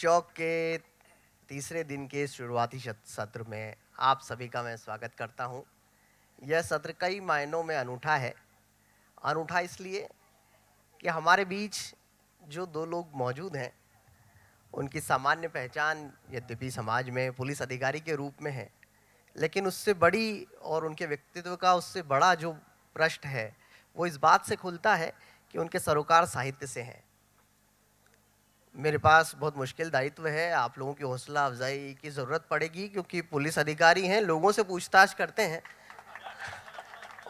चौक के तीसरे दिन के शुरुआती सत्र में आप सभी का मैं स्वागत करता हूं। यह सत्र कई मायनों में अनूठा है। अनूठा इसलिए कि हमारे बीच जो दो लोग मौजूद हैं, उनकी सामान्य पहचान यद्यपि समाज में पुलिस अधिकारी के रूप में है, लेकिन उससे बड़ी और उनके व्यक्तित्व का उससे बड़ा जो प्रश्न है, वो इस बात से खुलता है कि उनके सरोकार साहित्य से हैं। मेरे पास बहुत मुश्किल दायित्व है, आप लोगों की हौसला अफजाई की ज़रूरत पड़ेगी क्योंकि पुलिस अधिकारी हैं, लोगों से पूछताछ करते हैं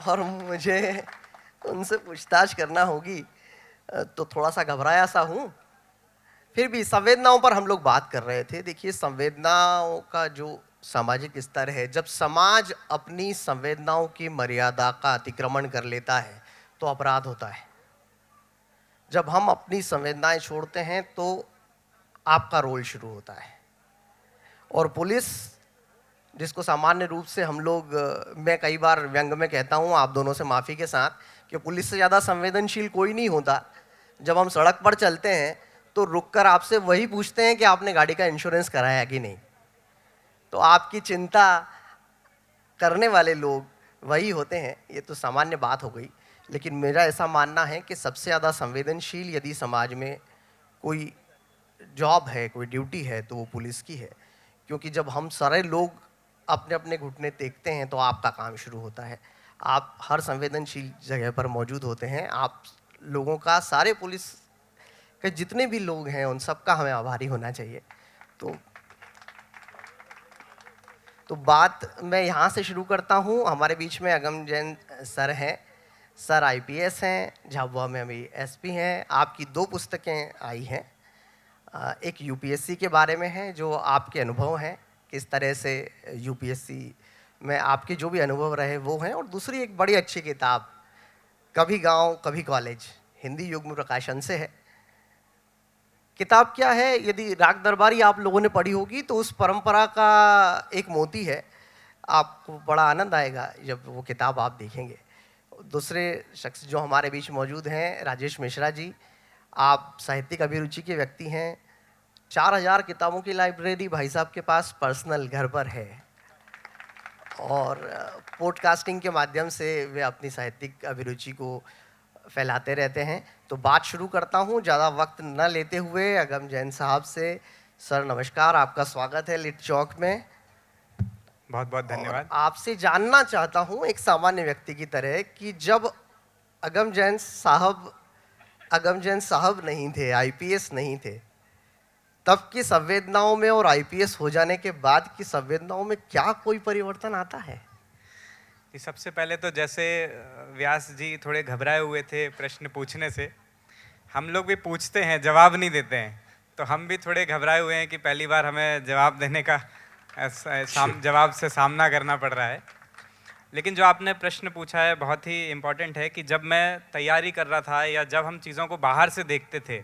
और मुझे उनसे पूछताछ करना होगी। तो थोड़ा सा घबराया सा हूँ। फिर भी संवेदनाओं पर हम लोग बात कर रहे थे। देखिए, संवेदनाओं का जो सामाजिक स्तर है, जब समाज अपनी संवेदनाओं की मर्यादा का अतिक्रमण कर लेता है तो अपराध होता है। जब हम अपनी संवेदनाएं छोड़ते हैं तो आपका रोल शुरू होता है। और पुलिस, जिसको सामान्य रूप से हम लोग, मैं कई बार व्यंग में कहता हूँ आप दोनों से माफ़ी के साथ, कि पुलिस से ज़्यादा संवेदनशील कोई नहीं होता। जब हम सड़क पर चलते हैं तो रुककर आपसे वही पूछते हैं कि आपने गाड़ी का इंश्योरेंस कराया कि नहीं। तो आपकी चिंता करने वाले लोग वही होते हैं। ये तो सामान्य बात हो गई, लेकिन मेरा ऐसा मानना है कि सबसे ज़्यादा संवेदनशील यदि समाज में कोई जॉब है, कोई ड्यूटी है, तो वो पुलिस की है। क्योंकि जब हम सारे लोग अपने अपने घुटने टेकते हैं तो आपका काम शुरू होता है। आप हर संवेदनशील जगह पर मौजूद होते हैं। आप लोगों का, सारे पुलिस के जितने भी लोग हैं, उन सबका हमें आभारी होना चाहिए। तो बात मैं यहाँ से शुरू करता हूँ। हमारे बीच में अगम जैन सर हैं। सर आईपीएस हैं, झाबुआ में अभी एसपी हैं। आपकी 2 पुस्तकें आई हैं। एक यूपीएससी के बारे में है, जो आपके अनुभव हैं, किस तरह से यूपीएससी में आपके जो भी अनुभव रहे वो हैं। और दूसरी एक बड़ी अच्छी किताब, कभी गांव कभी कॉलेज, हिंदी युग्म प्रकाशन से है। किताब क्या है, यदि राग दरबारी आप लोगों ने पढ़ी होगी तो उस परंपरा का एक मोती है। आपको बड़ा आनंद आएगा जब वो किताब आप देखेंगे। दूसरे शख्स जो हमारे बीच मौजूद हैं, राजेश मिश्रा जी। आप साहित्यिक अभिरुचि के व्यक्ति हैं। 4000 किताबों की लाइब्रेरी भाई साहब के पास पर्सनल घर पर है। और पॉडकास्टिंग के माध्यम से वे अपनी साहित्यिक अभिरुचि को फैलाते रहते हैं। तो बात शुरू करता हूँ ज़्यादा वक्त न लेते हुए अगम जैन साहब से। सर नमस्कार, आपका स्वागत है लिट चौक में। बहुत बहुत और धन्यवाद। आपसे जानना चाहता हूँ एक सामान्य व्यक्ति की तरह कि जब अगम जैन साहब नहीं थे, आईपीएस नहीं थे, तब की संवेदनाओं में और आईपीएस हो जाने के बाद की संवेदनाओं में क्या कोई परिवर्तन आता है? कि सबसे पहले तो जैसे व्यास जी थोड़े घबराए हुए थे प्रश्न पूछने से, हम लोग भी पूछते हैं जवाब नहीं देते हैं, तो हम भी थोड़े घबराए हुए हैं कि पहली बार हमें जवाब देने का जवाब से सामना करना पड़ रहा है। लेकिन जो आपने प्रश्न पूछा है बहुत ही इम्पोर्टेंट है कि जब मैं तैयारी कर रहा था या जब हम चीज़ों को बाहर से देखते थे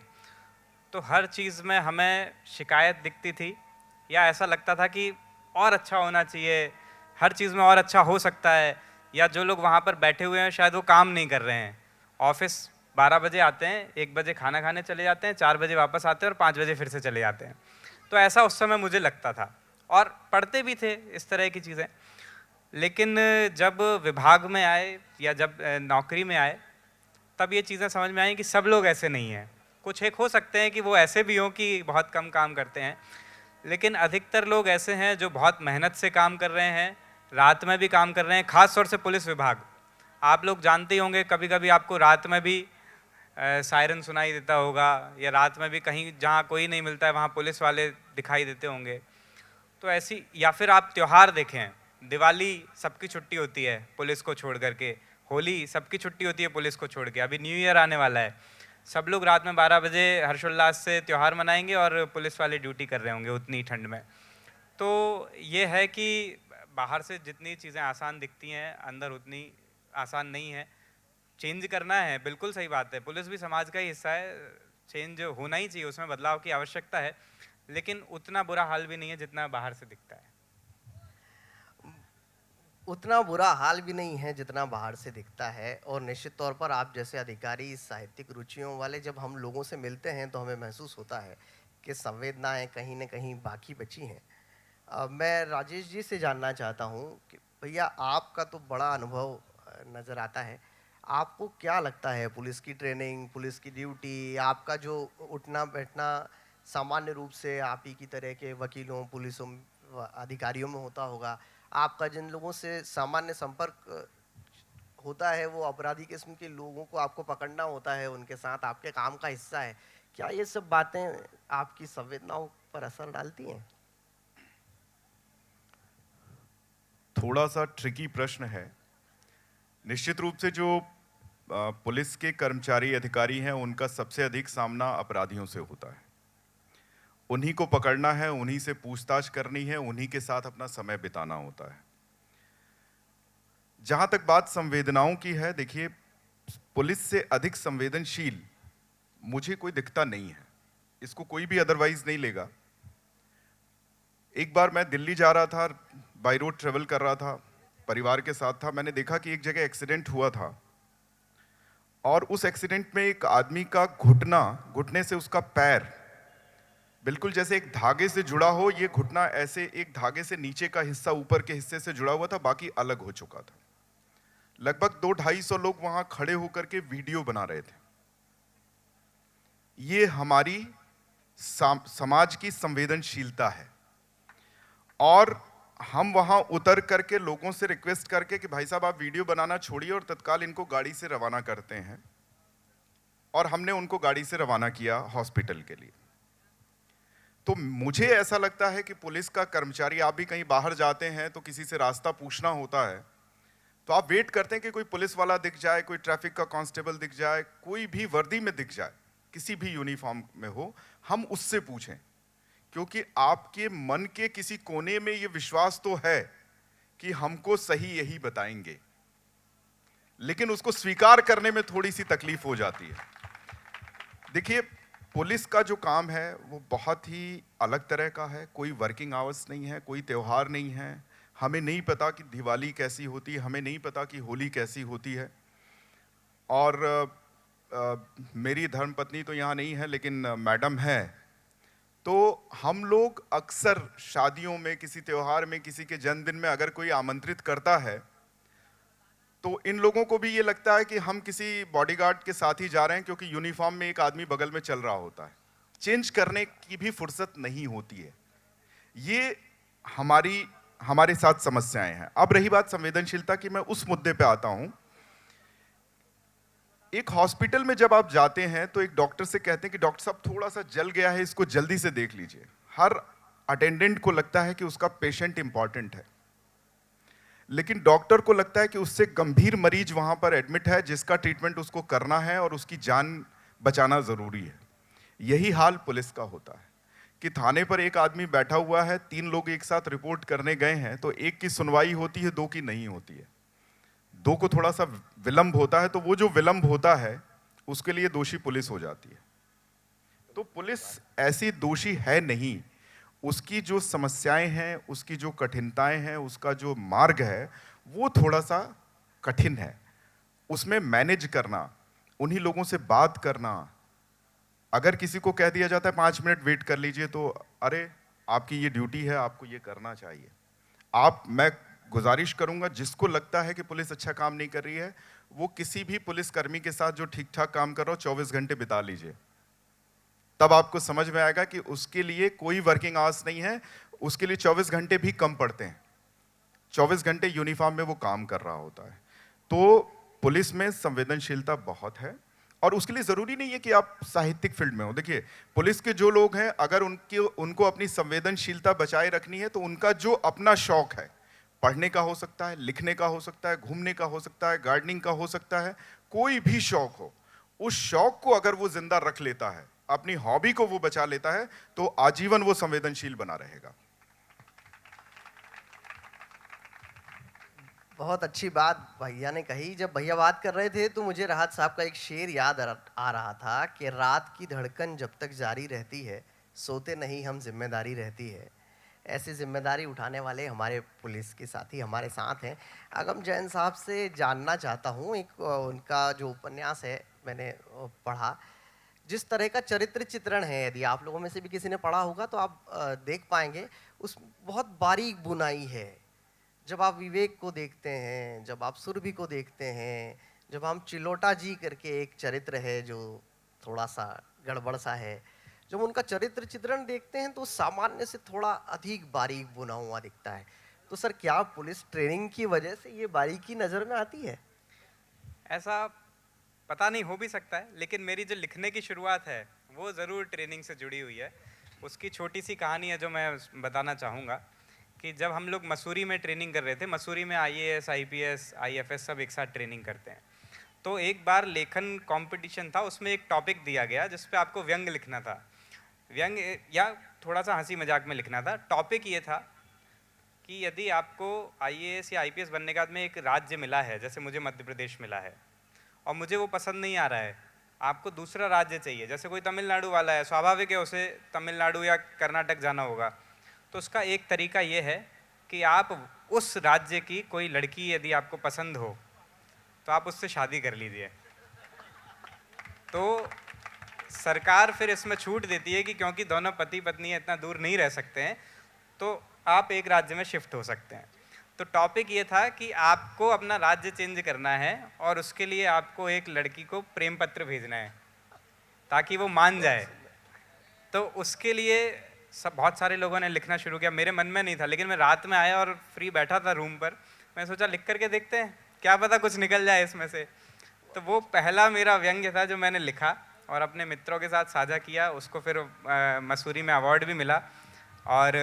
तो हर चीज़ में हमें शिकायत दिखती थी या ऐसा लगता था कि और अच्छा होना चाहिए, हर चीज़ में और अच्छा हो सकता है, या जो लोग वहाँ पर बैठे हुए हैं शायद वो काम नहीं कर रहे हैं। ऑफिस 12 बजे आते हैं, 1 बजे खाना खाने चले जाते हैं, 4 बजे वापस आते हैं और 5 बजे फिर से चले जाते हैं। तो ऐसा उस समय मुझे लगता था और पढ़ते भी थे इस तरह की चीज़ें। लेकिन जब विभाग में आए या जब नौकरी में आए तब ये चीज़ें समझ में आई कि सब लोग ऐसे नहीं हैं। कुछ एक हो सकते हैं कि वो ऐसे भी हों कि बहुत कम काम करते हैं, लेकिन अधिकतर लोग ऐसे हैं जो बहुत मेहनत से काम कर रहे हैं, रात में भी काम कर रहे हैं। ख़ास तौर से पुलिस विभाग, आप लोग जानते ही होंगे, कभी कभी आपको रात में भी सायरन सुनाई देता होगा, या रात में भी कहीं जहाँ कोई नहीं मिलता है वहाँ पुलिस वाले दिखाई देते होंगे। तो ऐसी, या फिर आप त्यौहार देखें, दिवाली सबकी छुट्टी होती है पुलिस को छोड़ करके, होली सबकी छुट्टी होती है पुलिस को छोड़ के, अभी न्यू ईयर आने वाला है, सब लोग रात में 12 बजे हर्षोल्लास से त्यौहार मनाएंगे और पुलिस वाले ड्यूटी कर रहे होंगे उतनी ठंड में। तो ये है कि बाहर से जितनी चीज़ें आसान दिखती हैं अंदर उतनी आसान नहीं है। चेंज करना है, बिल्कुल सही बात है, पुलिस भी समाज का ही हिस्सा है, चेंज होना ही चाहिए, उसमें बदलाव की आवश्यकता है, लेकिन उतना बुरा हाल भी नहीं है जितना बाहर से दिखता है। उतना बुरा हाल भी नहीं है जितना बाहर से दिखता है। और निश्चित तौर पर आप जैसे अधिकारी, साहित्यिक रुचियों वाले, जब हम लोगों से मिलते हैं तो हमें महसूस होता है कि संवेदनाएं कहीं न कहीं बाकी बची हैं। मैं राजेश जी से जानना चाहता हूँ कि भैया आपका तो बड़ा अनुभव नज़र आता है। आपको क्या लगता है पुलिस की ट्रेनिंग, पुलिस की ड्यूटी, आपका जो उठना-बैठना सामान्य रूप से आप ही की तरह के वकीलों, पुलिसों अधिकारियों में होता होगा। आपका जिन लोगों से सामान्य संपर्क होता है वो अपराधी किस्म के लोगों को आपको पकड़ना होता है, उनके साथ आपके काम का हिस्सा है। क्या ये सब बातें आपकी संवेदनाओं पर असर डालती हैं? थोड़ा सा ट्रिकी प्रश्न है। निश्चित रूप से जो पुलिस के कर्मचारी अधिकारी हैं उनका सबसे अधिक सामना अपराधियों से होता है। उन्हीं को पकड़ना है, उन्हीं से पूछताछ करनी है, उन्हीं के साथ अपना समय बिताना होता है। जहां तक बात संवेदनाओं की है, देखिए, पुलिस से अधिक संवेदनशील मुझे कोई दिखता नहीं है। इसको कोई भी अदरवाइज नहीं लेगा। एक बार मैं दिल्ली जा रहा था, बाई रोड ट्रेवल कर रहा था, परिवार के साथ था। मैंने देखा कि एक जगह एक्सीडेंट हुआ था और उस एक्सीडेंट में एक आदमी का घुटने से उसका पैर बिल्कुल जैसे एक धागे से जुड़ा हो, ये घुटना ऐसे एक धागे से नीचे का हिस्सा ऊपर के हिस्से से जुड़ा हुआ था, बाकी अलग हो चुका था। लगभग 200-250 लोग वहां खड़े होकर के वीडियो बना रहे थे। ये हमारी समाज की संवेदनशीलता है। और हम वहां उतर करके लोगों से रिक्वेस्ट करके कि भाई साहब आप वीडियो बनाना छोड़िए और तत्काल इनको गाड़ी से रवाना करते हैं, और हमने उनको गाड़ी से रवाना किया हॉस्पिटल के लिए। तो मुझे ऐसा लगता है कि पुलिस का कर्मचारी, आप भी कहीं बाहर जाते हैं तो किसी से रास्ता पूछना होता है तो आप वेट करते हैं कि कोई पुलिस वाला दिख जाए, कोई ट्रैफिक का कांस्टेबल दिख जाए, कोई भी वर्दी में दिख जाए, किसी भी यूनिफॉर्म में हो, हम उससे पूछें, क्योंकि आपके मन के किसी कोने में ये विश्वास तो है कि हमको सही यही बताएंगे, लेकिन उसको स्वीकार करने में थोड़ी सी तकलीफ हो जाती है। देखिए, पुलिस का जो काम है वो बहुत ही अलग तरह का है। कोई वर्किंग आवर्स नहीं है, कोई त्योहार नहीं है। हमें नहीं पता कि दिवाली कैसी होती है, हमें नहीं पता कि होली कैसी होती है। और मेरी धर्मपत्नी तो यहाँ नहीं है, लेकिन मैडम है। तो हम लोग अक्सर शादियों में, किसी त्योहार में, किसी के जन्मदिन में अगर कोई आमंत्रित करता है तो इन लोगों को भी ये लगता है कि हम किसी बॉडीगार्ड के साथ ही जा रहे हैं, क्योंकि यूनिफॉर्म में एक आदमी बगल में चल रहा होता है। चेंज करने की भी फुर्सत नहीं होती है। ये हमारे साथ समस्याएं हैं। अब रही बात संवेदनशीलता की, मैं उस मुद्दे पे आता हूं। एक हॉस्पिटल में जब आप जाते हैं तो एक डॉक्टर से कहते हैं कि डॉक्टर साहब थोड़ा सा जल गया है, इसको जल्दी से देख लीजिए। हर अटेंडेंट को लगता है कि उसका पेशेंट इंपॉर्टेंट है, लेकिन डॉक्टर को लगता है कि उससे गंभीर मरीज वहां पर एडमिट है जिसका ट्रीटमेंट उसको करना है और उसकी जान बचाना जरूरी है। यही हाल पुलिस का होता है कि थाने पर एक आदमी बैठा हुआ है, 3 लोग एक साथ रिपोर्ट करने गए हैं, तो एक की सुनवाई होती है, 2 की नहीं होती है। 2 को थोड़ा सा विलंब होता है, तो वो जो विलंब होता है उसके लिए दोषी पुलिस हो जाती है। तो पुलिस ऐसी दोषी है नहीं। उसकी जो समस्याएं हैं, उसकी जो कठिनताएं हैं, उसका जो मार्ग है वो थोड़ा सा कठिन है। उसमें मैनेज करना, उन्हीं लोगों से बात करना। अगर किसी को कह दिया जाता है 5 मिनट वेट कर लीजिए, तो अरे आपकी ये ड्यूटी है, आपको ये करना चाहिए। मैं गुजारिश करूंगा, जिसको लगता है कि पुलिस अच्छा काम नहीं कर रही है, वो किसी भी पुलिसकर्मी के साथ जो ठीक ठाक काम कर रहा हो 24 घंटे बिता लीजिए। तब आपको समझ में आएगा कि उसके लिए कोई वर्किंग आवर्स नहीं है, उसके लिए 24 घंटे भी कम पड़ते हैं। 24 घंटे यूनिफॉर्म में वो काम कर रहा होता है। तो पुलिस में संवेदनशीलता बहुत है, और उसके लिए जरूरी नहीं है कि आप साहित्यिक फील्ड में हो। देखिए, पुलिस के जो लोग हैं, अगर उनको अपनी संवेदनशीलता बचाए रखनी है तो उनका जो अपना शौक है, पढ़ने का हो सकता है, लिखने का हो सकता है, घूमने का हो सकता है, गार्डनिंग का हो सकता है, कोई भी शौक हो, उस शौक को अगर वो जिंदा रख लेता है, अपनी हॉबी को वो बचा लेता है, तो आजीवन वो संवेदनशील बना रहेगा। बहुत अच्छी बात भैया ने कही। जब भैया बात कर रहे थे तो मुझे राहत साहब का एक शेर याद आ रहा था कि रात की धड़कन जब तक जारी रहती है, सोते नहीं हम, जिम्मेदारी रहती है। ऐसी जिम्मेदारी उठाने वाले हमारे पुलिस के साथी हमारे साथ हैं। अगम जैन साहब से जानना चाहता हूँ, एक उनका जो उपन्यास है मैंने पढ़ा, जिस तरह का चरित्र चित्रण है, यदि आप लोगों में से भी किसी ने पढ़ा होगा तो आप देख पाएंगे उस बहुत बारीक बुनाई है। जब आप विवेक को देखते हैं, जब आप सुरभि को देखते हैं, जब हम चिलोटा जी करके एक चरित्र है जो थोड़ा सा गड़बड़ सा है, जब उनका चरित्र चित्रण देखते हैं तो सामान्य से थोड़ा अधिक बारीक बुना हुआ दिखता है। तो सर, क्या पुलिस ट्रेनिंग की वजह से ये बारीकी नजर में आती है? ऐसा पता नहीं, हो भी सकता है, लेकिन मेरी जो लिखने की शुरुआत है वो ज़रूर ट्रेनिंग से जुड़ी हुई है। उसकी छोटी सी कहानी है जो मैं बताना चाहूँगा कि जब हम लोग मसूरी में ट्रेनिंग कर रहे थे, मसूरी में IAS, IPS, IFS सब एक साथ ट्रेनिंग करते हैं। तो एक बार लेखन कंपटीशन था, उसमें एक टॉपिक दिया गया जिस पे आपको व्यंग लिखना था, व्यंग या थोड़ा सा हंसी मजाक में लिखना था। टॉपिक ये था कि यदि आपको IAS या IPS बनने के बाद में एक राज्य मिला है, जैसे मुझे मध्य प्रदेश मिला है और मुझे वो पसंद नहीं आ रहा है, आपको दूसरा राज्य चाहिए, जैसे कोई तमिलनाडु वाला है, स्वाभाविक है उसे तमिलनाडु या कर्नाटक जाना होगा, तो उसका एक तरीका ये है कि आप उस राज्य की कोई लड़की यदि आपको पसंद हो तो आप उससे शादी कर लीजिए। तो सरकार फिर इसमें छूट देती है कि क्योंकि दोनों पति पत्नी इतना दूर नहीं रह सकते हैं तो आप एक राज्य में शिफ्ट हो सकते हैं। तो टॉपिक ये था कि आपको अपना राज्य चेंज करना है और उसके लिए आपको एक लड़की को प्रेम पत्र भेजना है ताकि वो मान जाए। तो उसके लिए बहुत सारे लोगों ने लिखना शुरू किया। मेरे मन में नहीं था, लेकिन मैं रात में आया और फ्री बैठा था रूम पर, मैं सोचा लिख करके देखते हैं, क्या पता कुछ निकल जाए इसमें से। तो वो पहला मेरा व्यंग्य था जो मैंने लिखा और अपने मित्रों के साथ साझा किया। उसको फिर मसूरी में अवार्ड भी मिला और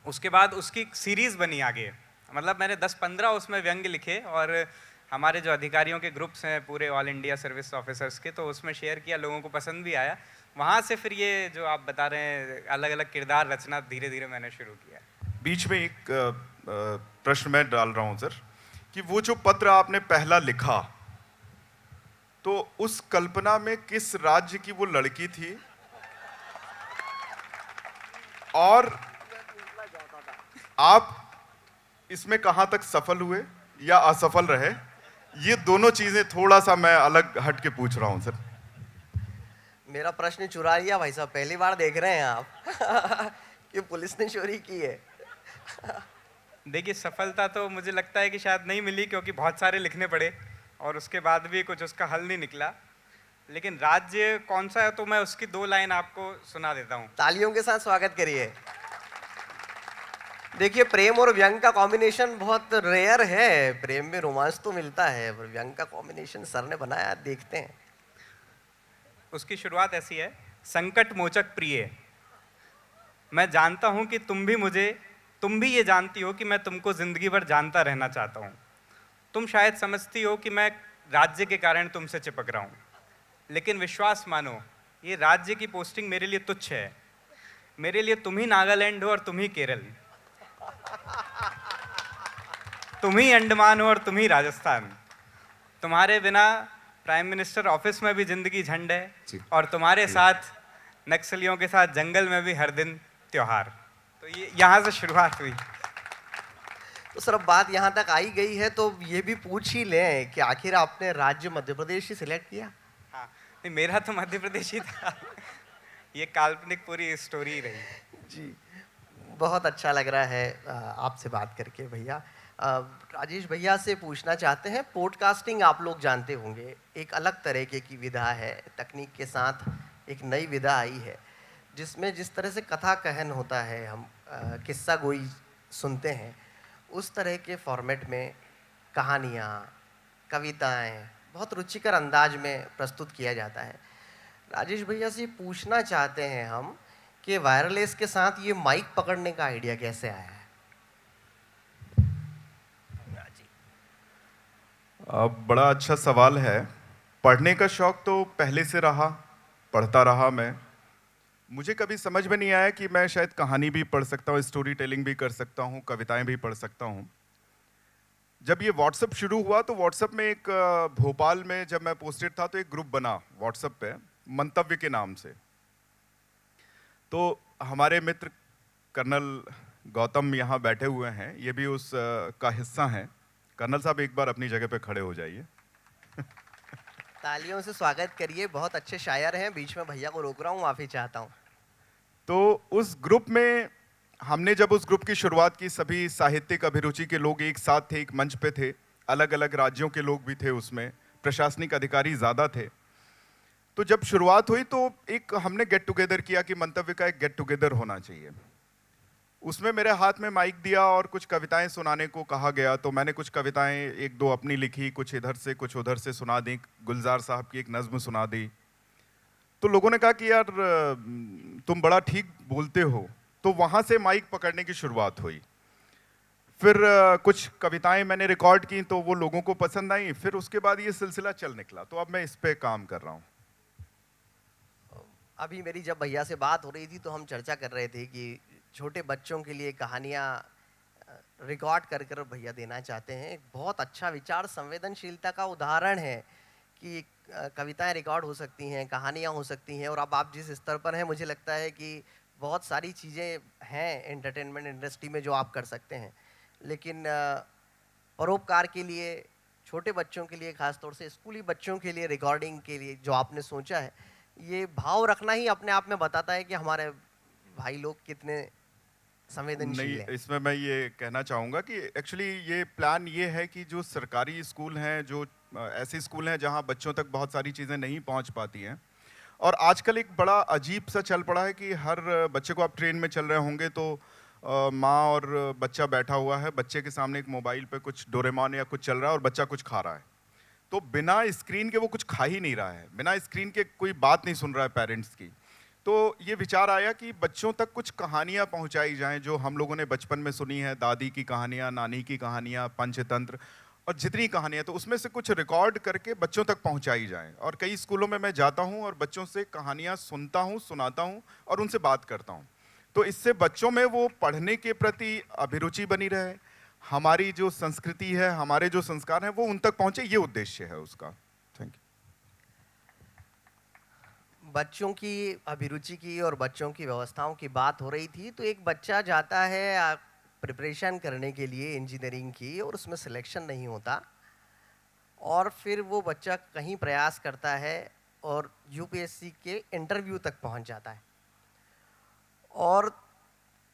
उसके बाद उसकी सीरीज़ बनी आगे। मतलब मैंने 10-15 उसमें व्यंग्य लिखे और हमारे जो अधिकारियों के ग्रुप्स हैं पूरे ऑल इंडिया सर्विस ऑफिसर्स के, तो उसमें शेयर किया, लोगों को पसंद भी आया। वहाँ से फिर ये जो आप बता रहे हैं अलग अलग किरदार रचना धीरे धीरे मैंने शुरू किया। बीच में एक प्रश्न मैं डाल रहा हूं सर, कि वो जो पत्र आपने पहला लिखा, तो उस कल्पना में किस राज्य की वो लड़की थी और आप इसमें कहां तक सफल हुए या असफल रहे? ये दोनों चीजें थोड़ा सा मैं अलग हट के पूछ रहा हूं सर। मेरा प्रश्न चुरा लिया भाई साहब, पहली बार देख रहे हैं आप कि पुलिस ने चोरी की है। देखिए, सफलता तो मुझे लगता है कि शायद नहीं मिली, क्योंकि बहुत सारे लिखने पड़े और उसके बाद भी कुछ उसका हल नहीं निकला। लेकिन राज्य कौन सा है तो मैं उसकी 2 लाइन आपको सुना देता हूँ। तालियों के साथ स्वागत करिए। देखिए, प्रेम और व्यंग का कॉम्बिनेशन बहुत रेयर है। प्रेम में रोमांस तो मिलता है, पर व्यंग का कॉम्बिनेशन सर ने बनाया, देखते हैं। उसकी शुरुआत ऐसी है, संकट मोचक प्रिय, मैं जानता हूं कि तुम भी ये जानती हो कि मैं तुमको जिंदगी भर जानता रहना चाहता हूं। तुम शायद समझती हो कि मैं राज्य के कारण तुमसे चिपक रहा हूं, लेकिन विश्वास मानो, ये राज्य की पोस्टिंग मेरे लिए तुच्छ है। मेरे लिए तुम ही नागालैंड हो और तुम ही केरल, तुम ही अंडमान हो और तुम ही राजस्थान। तुम्हारे बिना प्राइम मिनिस्टर ऑफिस में भी जिंदगी झंड है और तुम्हारे साथ नक्सलियों के साथ जंगल में भी हर दिन त्योहार। तो ये यहाँ से शुरुआत हुई। तो सर, अब बात यहाँ तक आई गई है तो ये भी पूछ ही लें कि आखिर आपने राज्य मध्य प्रदेश ही सिलेक्ट किया? हाँ, नहीं, मेरा तो मध्य प्रदेश ही था। ये काल्पनिक पूरी स्टोरी रही जी। बहुत अच्छा लग रहा है आपसे बात करके भैया। राजेश भैया से पूछना चाहते हैं, पॉडकास्टिंग आप लोग जानते होंगे, एक अलग तरीके की विधा है, तकनीक के साथ एक नई विधा आई है जिसमें जिस तरह से कथा कहन होता है, हम किस्सा गोई सुनते हैं, उस तरह के फॉर्मेट में कहानियाँ, कविताएं बहुत रुचिकर अंदाज में प्रस्तुत किया जाता है। राजेश भैया से पूछना चाहते हैं हम कि वायरलेस के साथ ये माइक पकड़ने का आइडिया कैसे आया है? बड़ा अच्छा सवाल है। पढ़ने का शौक तो पहले से रहा, पढ़ता रहा मैं। मुझे कभी समझ में नहीं आया कि मैं शायद कहानी भी पढ़ सकता हूँ, स्टोरी टेलिंग भी कर सकता हूँ, कविताएं भी पढ़ सकता हूँ। जब ये व्हाट्सएप शुरू हुआ तो व्हाट्सएप में एक भोपाल में जब मैं पोस्टेड था तो एक ग्रुप बना व्हाट्सएप पे मंतव्य के नाम से। तो हमारे मित्र कर्नल गौतम यहाँ बैठे हुए हैं, ये भी उस का हिस्सा हैं। कर्नल साहब, एक बार अपनी जगह पे खड़े हो जाइए। तालियों से स्वागत करिए, बहुत अच्छे शायर हैं। बीच में भैया को रोक रहा हूँ, माफी चाहता हूँ। तो उस ग्रुप में हमने जब उस ग्रुप की शुरुआत की, सभी साहित्यिक अभिरुचि के लोग एक साथ थे, एक मंच पे थे। अलग अलग राज्यों के लोग भी थे उसमें, प्रशासनिक अधिकारी ज़्यादा थे। तो जब शुरुआत हुई तो एक हमने गेट टुगेदर किया कि मंतव्य का एक गेट टुगेदर होना चाहिए। उसमें मेरे हाथ में माइक दिया और कुछ कविताएं सुनाने को कहा गया, तो मैंने कुछ कविताएं एक दो अपनी लिखी, कुछ इधर से कुछ उधर से सुना दी। गुलजार साहब की एक नज्म सुना दी। तो लोगों ने कहा कि यार तुम बड़ा ठीक बोलते हो। तो वहां से माइक पकड़ने की शुरुआत हुई। फिर कुछ कविताएं मैंने रिकॉर्ड की तो वो लोगों को पसंद आई। फिर उसके बाद ये सिलसिला चल निकला। तो अब मैं इस पे काम कर रहा हूँ। अभी मेरी जब भैया से बात हो रही थी तो हम चर्चा कर रहे थे कि छोटे बच्चों के लिए कहानियाँ रिकॉर्ड कर कर भैया देना चाहते हैं। एक बहुत अच्छा विचार, संवेदनशीलता का उदाहरण है कि कविताएं रिकॉर्ड हो सकती हैं, कहानियाँ हो सकती हैं। और अब आप जिस स्तर पर हैं, मुझे लगता है कि बहुत सारी चीज़ें हैं एंटरटेनमेंट इंडस्ट्री में जो आप कर सकते हैं। लेकिन परोपकार के लिए, छोटे बच्चों के लिए, खासतौर से स्कूली बच्चों के लिए रिकॉर्डिंग के लिए जो आपने सोचा है, ये भाव रखना ही अपने आप में बताता है कि हमारे भाई लोग कितने नहीं, संवेदनशील हैं। इसमें मैं ये कहना चाहूँगा कि एक्चुअली ये प्लान ये है कि जो सरकारी स्कूल हैं, जो ऐसे स्कूल हैं जहाँ बच्चों तक बहुत सारी चीज़ें नहीं पहुँच पाती हैं। और आजकल एक बड़ा अजीब सा चल पड़ा है कि हर बच्चे को, आप ट्रेन में चल रहे होंगे तो माँ और बच्चा बैठा हुआ है, बच्चे के सामने एक मोबाइल पे कुछ डोरेमोन या कुछ चल रहा है और बच्चा कुछ खा रहा है। तो बिना स्क्रीन के वो कुछ खा ही नहीं रहा है, बिना स्क्रीन के कोई बात नहीं सुन रहा है पेरेंट्स की। तो ये विचार आया कि बच्चों तक कुछ कहानियाँ पहुँचाई जाएं जो हम लोगों ने बचपन में सुनी है, दादी की कहानियाँ, नानी की कहानियाँ, पंचतंत्र और जितनी कहानियाँ, तो उसमें से कुछ रिकॉर्ड करके बच्चों तक पहुँचाई जाएं। और कई स्कूलों में मैं जाता हूँ और बच्चों से कहानियाँ सुनता हूँ, सुनाता हूँ और उनसे बात करता हूँ। तो इससे बच्चों में वो पढ़ने के प्रति अभिरुचि बनी रहे, हमारी जो संस्कृति है, हमारे जो संस्कार हैं वो उन तक पहुँचे, ये उद्देश्य है उसका। Thank you. बच्चों की अभिरुचि की और बच्चों की व्यवस्थाओं की बात हो रही थी, तो एक बच्चा जाता है प्रिपरेशन करने के लिए इंजीनियरिंग की, और उसमें सिलेक्शन नहीं होता, और फिर वो बच्चा कहीं प्रयास करता है और यूपीएससी के इंटरव्यू तक पहुंच जाता है। और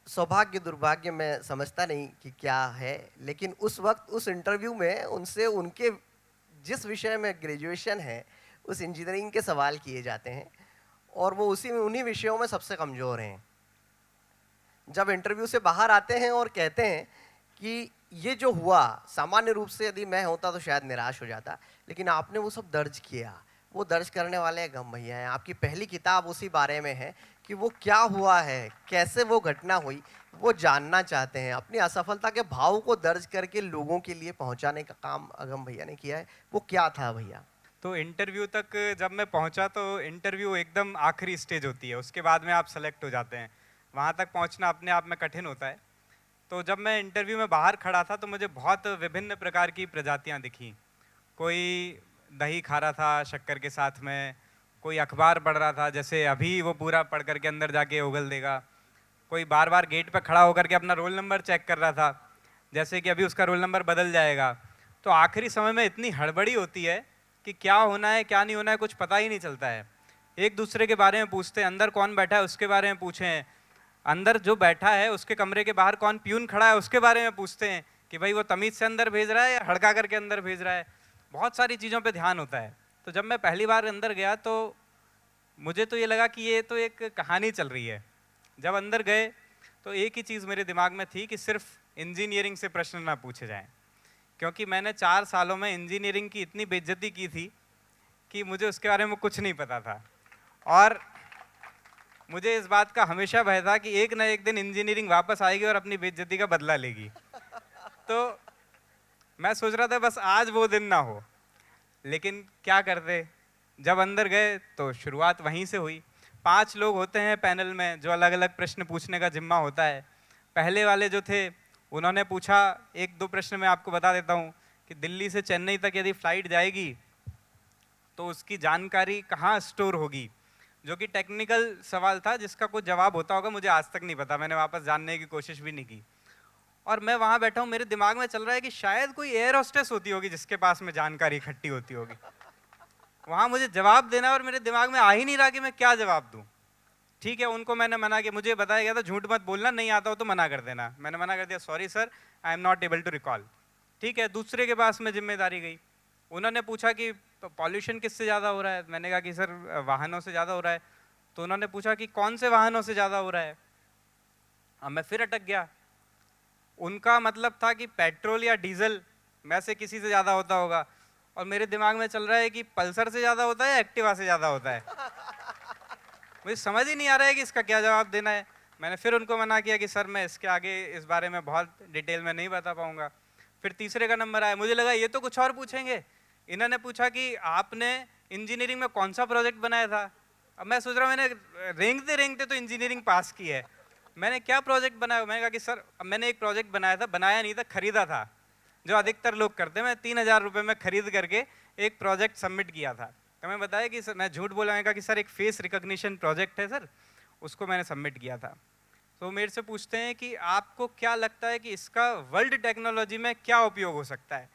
सौभाग्य दुर्भाग्य मैं समझता नहीं कि क्या है, लेकिन उस वक्त उस इंटरव्यू में उनसे उनके जिस विषय में ग्रेजुएशन है, उस इंजीनियरिंग के सवाल किए जाते हैं, और वो उसी में उन्हीं विषयों में सबसे कमज़ोर हैं। जब इंटरव्यू से बाहर आते हैं और कहते हैं कि ये जो हुआ, सामान्य रूप से यदि मैं होता तो शायद निराश हो जाता, लेकिन आपने वो सब दर्ज किया। वो दर्ज करने वाले गम भैया हैं। आपकी पहली किताब उसी बारे में है कि वो क्या हुआ है, कैसे वो घटना हुई, वो जानना चाहते हैं। अपनी असफलता के भाव को दर्ज करके लोगों के लिए पहुंचाने का काम अगम भैया ने किया है। वो क्या था भैया? तो इंटरव्यू तक जब मैं पहुंचा तो इंटरव्यू एकदम आखिरी स्टेज होती है, उसके बाद में आप सेलेक्ट हो जाते हैं। वहां तक पहुंचना अपने आप में कठिन होता है। तो जब मैं इंटरव्यू में बाहर खड़ा था तो मुझे बहुत विभिन्न प्रकार की प्रजातियां दिखी। कोई दही खा रहा था शक्कर के साथ में, कोई अखबार पढ़ रहा था, जैसे अभी वो पूरा पढ़ करके अंदर जाके उगल देगा। कोई बार बार गेट पर खड़ा होकर के अपना रोल नंबर चेक कर रहा था, जैसे कि अभी उसका रोल नंबर बदल जाएगा। तो आखिरी समय में इतनी हड़बड़ी होती है कि क्या होना है क्या नहीं होना है कुछ पता ही नहीं चलता है। एक दूसरे के बारे में पूछते हैं, अंदर कौन बैठा है उसके बारे में पूछें, अंदर जो बैठा है उसके कमरे के बाहर कौन प्यून खड़ा है उसके बारे में पूछते हैं कि भाई वो तमीज़ से अंदर भेज रहा है या हड़का करके अंदर भेज रहा है। बहुत सारी चीज़ों पे ध्यान होता है। तो जब मैं पहली बार अंदर गया तो मुझे तो ये लगा कि ये तो एक कहानी चल रही है। जब अंदर गए तो एक ही चीज़ मेरे दिमाग में थी कि सिर्फ इंजीनियरिंग से प्रश्न ना पूछे जाएं, क्योंकि मैंने 4 सालों में इंजीनियरिंग की इतनी बेइज्जती की थी कि मुझे उसके बारे में कुछ नहीं पता था। और मुझे इस बात का हमेशा भय था कि एक ना एक दिन इंजीनियरिंग वापस आएगी और अपनी बेइज्जती का बदला लेगी। तो मैं सोच रहा था बस आज वो दिन ना हो, लेकिन क्या करते, जब अंदर गए तो शुरुआत वहीं से हुई। 5 लोग होते हैं पैनल में जो अलग अलग प्रश्न पूछने का जिम्मा होता है। पहले वाले जो थे उन्होंने पूछा, 1-2 प्रश्न मैं आपको बता देता हूँ कि दिल्ली से चेन्नई तक यदि फ्लाइट जाएगी तो उसकी जानकारी कहाँ स्टोर होगी, जो कि टेक्निकल सवाल था जिसका कुछ जवाब होता होगा, मुझे आज तक नहीं पता, मैंने वापस जानने की कोशिश भी नहीं की। और मैं वहाँ बैठा हूँ, मेरे दिमाग में चल रहा है कि शायद कोई एयर होस्टेस होती होगी जिसके पास में जानकारी इकट्ठी होती होगी। वहाँ मुझे जवाब देना और मेरे दिमाग में आ ही नहीं रहा कि मैं क्या जवाब दूँ। ठीक है, उनको मैंने मना किया, मुझे बताया गया था झूठ मत बोलना, नहीं आता हो तो मना कर देना। मैंने मना कर दिया, sorry sir, I am not able to recall. ठीक है, दूसरे के पास में जिम्मेदारी गई। उन्होंने पूछा कि पॉल्यूशन किससे ज़्यादा हो रहा है। मैंने कहा कि सर वाहनों से ज़्यादा हो रहा है। तो उन्होंने पूछा कि कौन से वाहनों से ज़्यादा हो रहा है। अब मैं फिर अटक गया। उनका मतलब था कि पेट्रोल या डीजल में से किसी से ज़्यादा होता होगा, और मेरे दिमाग में चल रहा है कि पल्सर से ज़्यादा होता है या एक्टिवा से ज़्यादा होता है। मुझे समझ ही नहीं आ रहा है कि इसका क्या जवाब देना है। मैंने फिर उनको मना किया कि सर मैं इसके आगे इस बारे में बहुत डिटेल में नहीं बता पाऊंगा। फिर तीसरे का नंबर आया, मुझे लगा ये तो कुछ और पूछेंगे। इन्होंने पूछा कि आपने इंजीनियरिंग में कौन सा प्रोजेक्ट बनाया था। अब मैं सोच रहा हूँ मैंने रेंगते रेंगते तो इंजीनियरिंग पास की है, मैंने क्या प्रोजेक्ट बनाया। मैंने कहा कि सर मैंने एक प्रोजेक्ट बनाया था, बनाया नहीं था, खरीदा था, जो अधिकतर लोग करते हैं। मैं 3,000 रुपये में खरीद करके एक प्रोजेक्ट सबमिट किया था। तो मैं बताया कि सर, मैं झूठ बोला, मैंने कहा कि सर एक फेस रिकॉग्निशन प्रोजेक्ट है सर, उसको मैंने सबमिट किया था। तो मेरे से पूछते हैं कि आपको क्या लगता है कि इसका वर्ल्ड टेक्नोलॉजी में क्या उपयोग हो सकता है।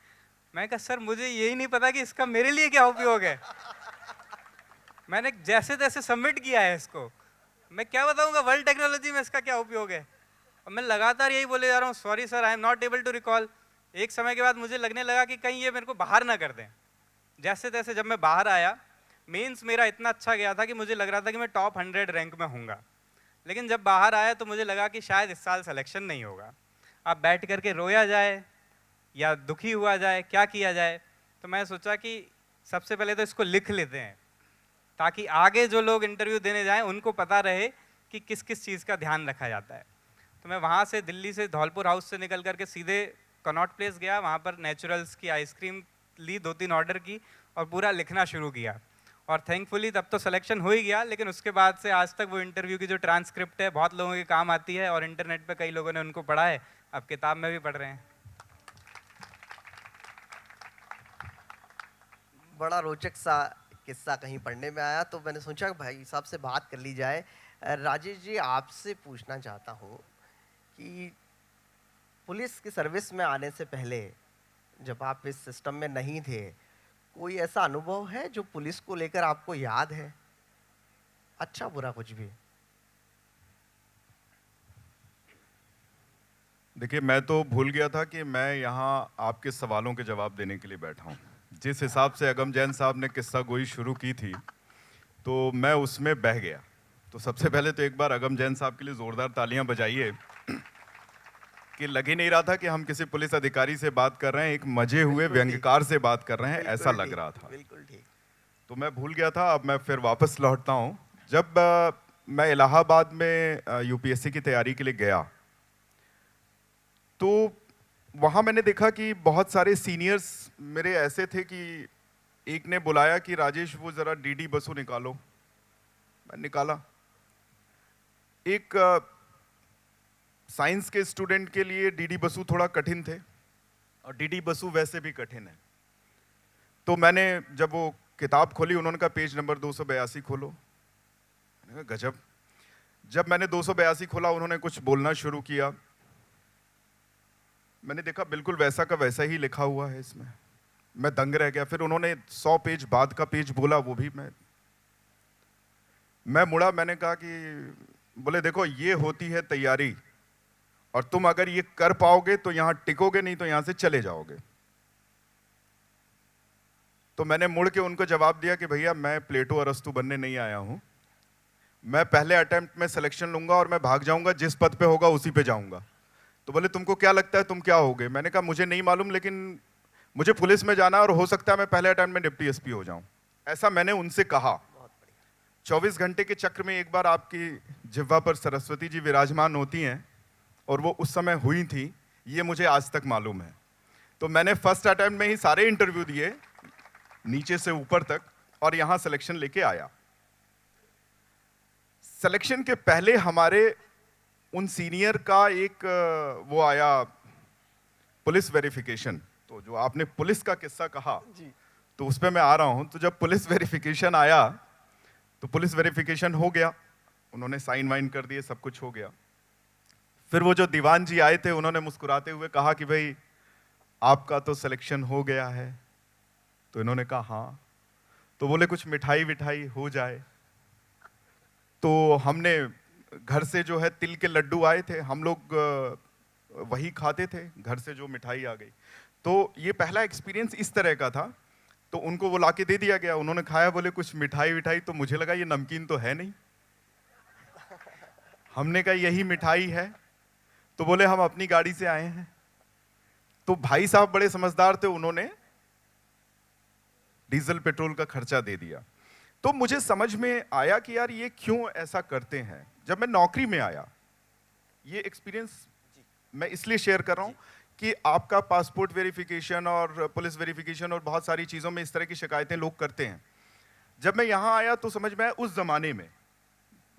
मैं कहा सर मुझे यही नहीं पता कि इसका मेरे लिए क्या उपयोग है। मैंने जैसे तैसे सबमिट किया है इसको, मैं क्या बताऊंगा वर्ल्ड टेक्नोलॉजी में इसका क्या उपयोग है। और मैं लगातार यही बोले जा रहा हूँ, sorry sir I am not able to recall. एक समय के बाद मुझे लगने लगा कि कहीं ये मेरे को बाहर ना कर दें। जैसे तैसे जब मैं बाहर आया, मेंस मेरा इतना अच्छा गया था कि मुझे लग रहा था कि मैं टॉप 100 रैंक में होऊंगा। लेकिन जब बाहर आया तो मुझे लगा कि शायद इस साल सिलेक्शन नहीं होगा। अब बैठ करके रोया जाए या दुखी हुआ जाए, क्या किया जाए। तो मैं सोचा कि सबसे पहले तो इसको लिख लेते हैं, ताकि आगे जो लोग इंटरव्यू देने जाएं उनको पता रहे कि किस किस चीज़ का ध्यान रखा जाता है। तो मैं वहाँ से दिल्ली से धौलपुर हाउस से निकल करके सीधे कनॉट प्लेस गया। वहाँ पर नेचुरल्स की आइसक्रीम ली, 2-3 ऑर्डर की और पूरा लिखना शुरू किया। और थैंकफुली तब तो सिलेक्शन हो ही गया, लेकिन उसके बाद से आज तक वो इंटरव्यू की जो ट्रांसक्रिप्ट है बहुत लोगों के काम आती है, और इंटरनेट पे कई लोगों ने उनको पढ़ा है, अब किताब में भी पढ़ रहे हैं। बड़ा रोचक सा किस्सा कहीं पढ़ने में आया, तो मैंने सोचा कि भाई साहब से बात कर ली जाए। राजेश जी, आपसे पूछना चाहता हूँ कि पुलिस की सर्विस में आने से पहले, जब आप इस सिस्टम में नहीं थे, कोई ऐसा अनुभव है जो पुलिस को लेकर आपको याद है, अच्छा बुरा कुछ भी? देखिए, मैं तो भूल गया था कि मैं यहाँ आपके सवालों के जवाब देने के लिए बैठा हूँ। जिस हिसाब से अगम जैन साहब ने किस्सा गोई शुरू की थी, तो मैं उसमें बह गया। तो सबसे पहले तो एक बार अगम जैन साहब के लिए जोरदार तालियां बजाइए कि लग ही नहीं रहा था कि हम किसी पुलिस अधिकारी से बात कर रहे हैं, एक मजे हुए व्यंग्यकार से बात कर रहे हैं, ऐसा लग रहा था। बिल्कुल ठीक। तो मैं भूल गया था। अब मैं फिर वापस लौटता हूँ। जब मैं इलाहाबाद में यूपीएससी की तैयारी के लिए गया, तो वहाँ मैंने देखा कि बहुत सारे सीनियर्स मेरे ऐसे थे कि एक ने बुलाया कि राजेश वो ज़रा डीडी बसु निकालो। मैं निकाला। एक साइंस के स्टूडेंट के लिए डीडी बसु थोड़ा कठिन थे, और डीडी बसु वैसे भी कठिन है। तो मैंने जब वो किताब खोली, उन्होंने कहा पेज नंबर 282 खोलो। मैंने कहा गजब। जब मैंने 282 खोला, उन्होंने कुछ बोलना शुरू किया। मैंने देखा बिल्कुल वैसा का वैसा ही लिखा हुआ है इसमें। मैं दंग रह गया। फिर उन्होंने 100 पेज बाद का पेज बोला, वो भी मैं मुड़ा। मैंने कहा कि बोले देखो ये होती है तैयारी, और तुम अगर ये कर पाओगे तो यहां टिकोगे, नहीं तो यहां से चले जाओगे। तो मैंने मुड़ के उनको जवाब दिया कि भैया मैं प्लेटो अरस्तु बनने नहीं आया हूं। मैं पहले अटेम्प्ट में सिलेक्शन लूंगा और मैं भाग जाऊंगा, जिस पद पे होगा उसी पे जाऊंगा। तो बोले तुमको क्या लगता है तुम क्या होगे? मैंने कहा मुझे नहीं मालूम, लेकिन मुझे पुलिस में जाना और हो सकता है मैं पहले अटेम्प्ट में डिप्टी एसपी हो जाऊं। ऐसा मैंने उनसे कहा। 24 घंटे के चक्र में एक बार आपकी जिह्वा पर सरस्वती जी विराजमान होती हैं, और वो उस समय हुई थी, ये मुझे आज तक मालूम है। तो मैंने फर्स्ट अटेम्प्ट में ही सारे इंटरव्यू दिए, नीचे से ऊपर तक, और यहां सिलेक्शन लेके आया। सिलेक्शन के पहले हमारे उन सीनियर का एक वो आया, पुलिस वेरिफिकेशन। तो जो आपने पुलिस का किस्सा कहा जी, तो उस पर मैं आ रहा हूं। तो जब पुलिस वेरिफिकेशन आया, तो पुलिस वेरिफिकेशन हो गया, उन्होंने साइन वाइन कर दिए, सब कुछ हो गया। फिर वो जो दीवान जी आए थे, उन्होंने मुस्कुराते हुए कहा कि भाई आपका तो सिलेक्शन हो गया है। तो इन्होंने कहा हाँ। तो बोले कुछ मिठाई विठाई हो जाए। तो हमने घर से जो है तिल के लड्डू आए थे, हम लोग वही खाते थे, घर से जो मिठाई आ गई। तो ये पहला एक्सपीरियंस इस तरह का था। तो उनको वो लाके दे दिया गया, उन्होंने खाया, बोले कुछ मिठाई विठाई, तो मुझे लगा ये नमकीन तो है नहीं। हमने कहा यही मिठाई है, तो बोले हम अपनी गाड़ी से आए हैं। तो भाई साहब बड़े समझदार थे, उन्होंने डीजल पेट्रोल का खर्चा दे दिया। तो मुझे समझ में आया कि यार ये क्यों ऐसा करते हैं। जब मैं नौकरी में आया, ये एक्सपीरियंस मैं इसलिए शेयर कर रहा हूं कि आपका पासपोर्ट वेरिफिकेशन और पुलिस वेरिफिकेशन और बहुत सारी चीजों में इस तरह की शिकायतें लोग करते हैं। जब मैं यहां आया तो समझ में आया, उस जमाने में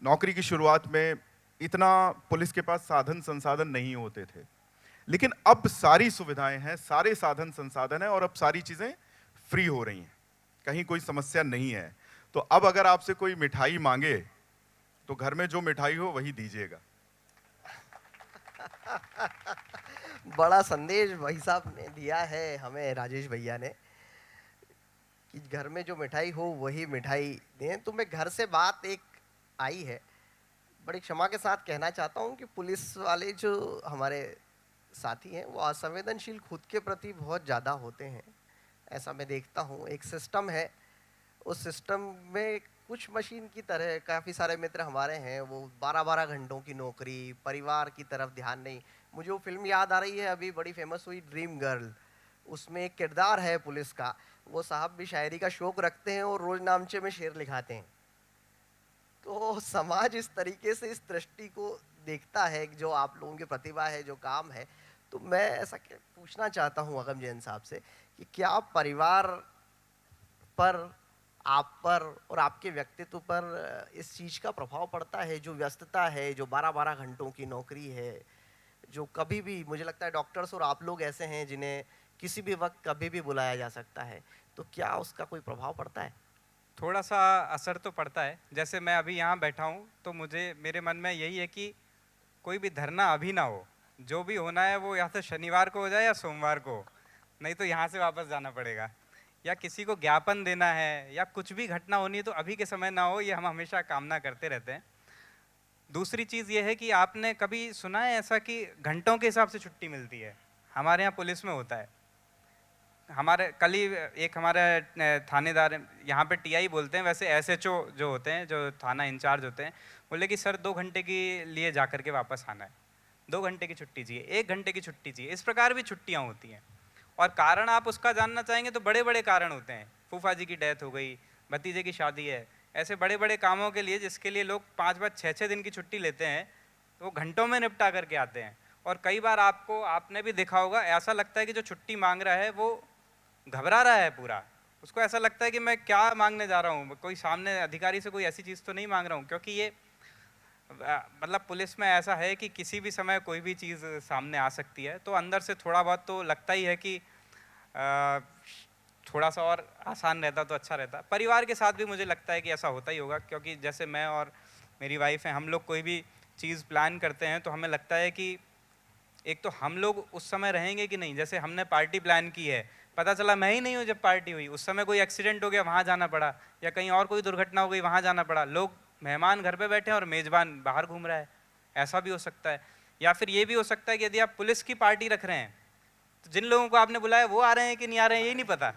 नौकरी की शुरुआत में इतना पुलिस के पास साधन संसाधन नहीं होते थे, लेकिन अब सारी सुविधाएं हैं, सारे साधन संसाधन हैं और अब सारी चीजें फ्री हो रही हैं, कहीं कोई समस्या नहीं है। तो अब अगर आपसे कोई मिठाई मांगे तो घर में जो मिठाई हो वही दीजिएगा। बड़ा संदेश भाई साहब ने दिया है हमें, राजेश भैया ने, कि घर में जो मिठाई हो वही मिठाई दें। तो मैं घर से बात एक आई है, बड़ी क्षमा के साथ कहना चाहता हूँ कि पुलिस वाले जो हमारे साथी हैं वो असंवेदनशील खुद के प्रति बहुत ज़्यादा होते हैं, ऐसा मैं देखता हूँ। एक सिस्टम है, उस सिस्टम में कुछ मशीन की तरह काफ़ी सारे मित्र हमारे हैं, वो 12-12 घंटों की नौकरी, परिवार की तरफ ध्यान नहीं। मुझे वो फिल्म याद आ रही है, अभी बड़ी फेमस हुई, ड्रीम गर्ल। उसमें एक किरदार है पुलिस का, वो साहब भी शायरी का शौक रखते हैं और रोज नामचे में शेर लिखाते हैं। तो समाज इस तरीके से इस दृष्टि को देखता है कि जो आप लोगों की प्रतिभा है, जो काम है। तो मैं ऐसा पूछना चाहता हूँ अगम जैन साहब से कि क्या परिवार पर, आप पर और आपके व्यक्तित्व पर इस चीज़ का प्रभाव पड़ता है, जो व्यस्तता है, जो 12-12 घंटों की नौकरी है, जो कभी भी, मुझे लगता है डॉक्टर्स और आप लोग ऐसे हैं जिन्हें किसी भी वक्त कभी भी बुलाया जा सकता है, तो क्या उसका कोई प्रभाव पड़ता है? थोड़ा सा असर तो पड़ता है। जैसे मैं अभी यहाँ बैठा हूँ तो मुझे, मेरे मन में यही है कि कोई भी धरना अभी ना हो, जो भी होना है वो या तो शनिवार को हो जाए या सोमवार को, नहीं तो यहाँ से वापस जाना पड़ेगा। या किसी को ज्ञापन देना है या कुछ भी घटना होनी है तो अभी के समय ना हो, ये हम हमेशा कामना करते रहते हैं। दूसरी चीज़ ये है कि आपने कभी सुना है ऐसा कि घंटों के हिसाब से छुट्टी मिलती है? हमारे यहाँ पुलिस में होता है। हमारे कल ही एक हमारे थानेदार, यहाँ पे टीआई बोलते हैं, वैसे एसएचओ जो होते हैं, जो थाना इंचार्ज होते हैं, बोले कि सर 2 घंटे के लिए जा कर के वापस आना है, 2 घंटे की छुट्टी चाहिए, 1 घंटे की छुट्टी चाहिए। इस प्रकार भी छुट्टियाँ होती हैं। और कारण आप उसका जानना चाहेंगे तो बड़े बड़े कारण होते हैं। फूफा जी की डेथ हो गई, भतीजे की शादी है, ऐसे बड़े बड़े कामों के लिए जिसके लिए लोग 5-5, 6-6 दिन की छुट्टी लेते हैं, तो वो घंटों में निपटा करके आते हैं। और कई बार आपने भी देखा होगा, ऐसा लगता है कि जो छुट्टी मांग रहा है वो घबरा रहा है पूरा। उसको ऐसा लगता है कि मैं क्या मांगने जा रहा हूँ, कोई सामने अधिकारी से कोई ऐसी चीज़ तो नहीं मांग रहा हूँ। क्योंकि ये मतलब पुलिस में ऐसा है कि किसी भी समय कोई भी चीज़ सामने आ सकती है, तो अंदर से थोड़ा बहुत तो लगता ही है कि थोड़ा सा और आसान रहता तो अच्छा रहता। परिवार के साथ भी मुझे लगता है कि ऐसा होता ही होगा, क्योंकि जैसे मैं और मेरी वाइफ हैं, हम लोग कोई भी चीज़ प्लान करते हैं तो हमें लगता है कि एक तो हम लोग उस समय रहेंगे कि नहीं। जैसे हमने पार्टी प्लान की है, पता चला मैं ही नहीं हूँ जब पार्टी हुई, उस समय कोई एक्सीडेंट हो गया, वहाँ जाना पड़ा, या कहीं और कोई दुर्घटना हो गई, वहाँ जाना पड़ा। लोग, मेहमान घर पे बैठे हैं और मेज़बान बाहर घूम रहा है, ऐसा भी हो सकता है। या फिर ये भी हो सकता है कि यदि आप पुलिस की पार्टी रख रहे हैं तो जिन लोगों को आपने बुलाया वो आ रहे हैं कि नहीं आ रहे हैं ये नहीं पता।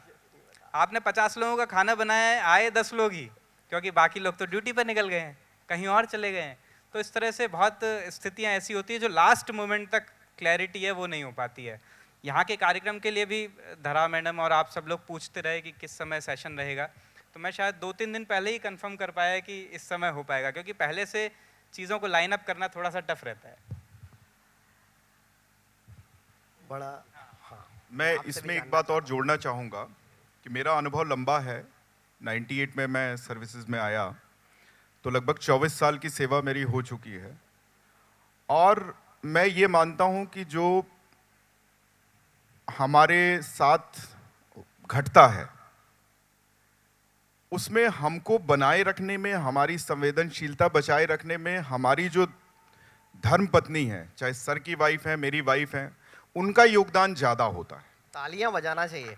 आपने 50 लोगों का खाना बनाया है, आए 10 लोग ही, क्योंकि बाकी लोग तो ड्यूटी पर निकल गए हैं, कहीं और चले गए हैं। तो इस तरह से बहुत स्थितियाँ ऐसी होती है जो लास्ट मोमेंट तक क्लैरिटी है वो नहीं हो पाती है। यहाँ के कार्यक्रम के लिए भी धरा मैडम और आप सब लोग पूछते रहे कि किस समय सेशन रहेगा, तो मैं शायद 2-3 दिन पहले ही कंफर्म कर पाया कि इस समय हो पाएगा, क्योंकि पहले से चीज़ों को लाइन अप करना थोड़ा सा टफ रहता है। बड़ा मैं इसमें एक बात और जोड़ना चाहूँगा कि मेरा अनुभव लंबा है। 98 में मैं सर्विसेज में आया तो लगभग 24 साल की सेवा मेरी हो चुकी है, और मैं ये मानता हूँ कि जो हमारे साथ घटता है उसमें हमको बनाए रखने में, हमारी संवेदनशीलता बचाए रखने में, हमारी जो धर्म पत्नी है, चाहे सर की वाइफ है, मेरी वाइफ है, उनका योगदान ज़्यादा होता है। तालियां बजाना चाहिए